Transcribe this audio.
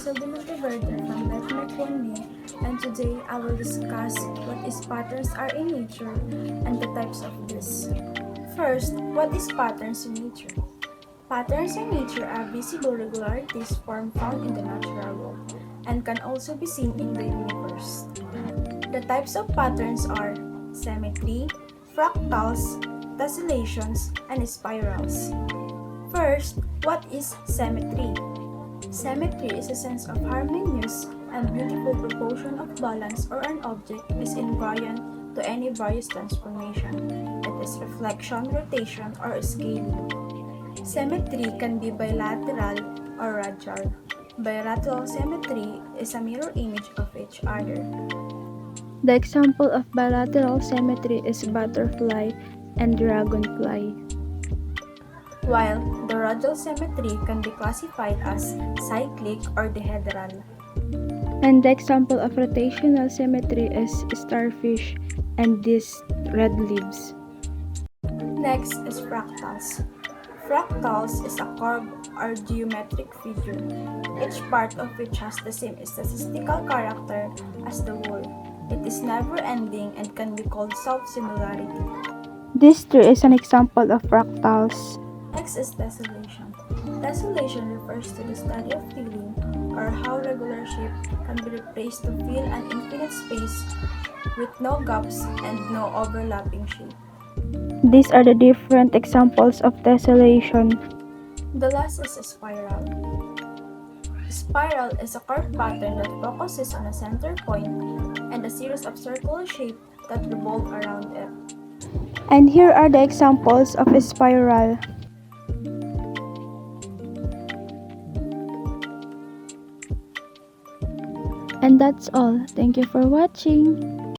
Isolde Monteverde from Betmek 1B, and today I will discuss what is patterns are in nature and the types of this. First, what is patterns in nature? Patterns in nature are visible regularities found in the natural world and can also be seen in the universe. The types of patterns are symmetry, fractals, tessellations, and spirals. First, what is symmetry? Symmetry is a sense of harmonious and beautiful proportion of balance or an object is invariant to any various transformation. It is reflection, rotation, or scaling. Symmetry can be bilateral or radial. Bilateral symmetry is a mirror image of each other. The example of bilateral symmetry is butterfly and dragonfly, while the radial symmetry can be classified as cyclic or dihedral. and the example of rotational symmetry is starfish and these red leaves. Next is fractals. Fractals is a curve or geometric figure, each part of which has the same statistical character as the whole. It is never-ending and can be called self-similarity. This tree is an example of fractals. Next is tessellation. Tessellation refers to the study of filling, or how regular shape can be replaced to fill an infinite space with no gaps and no overlapping shape. These are the different examples of tessellation. The last is a spiral. Spiral is a curved pattern that focuses on a center point and a series of circular shapes that revolve around it. And here are the examples of a spiral. And that's all. Thank you for watching.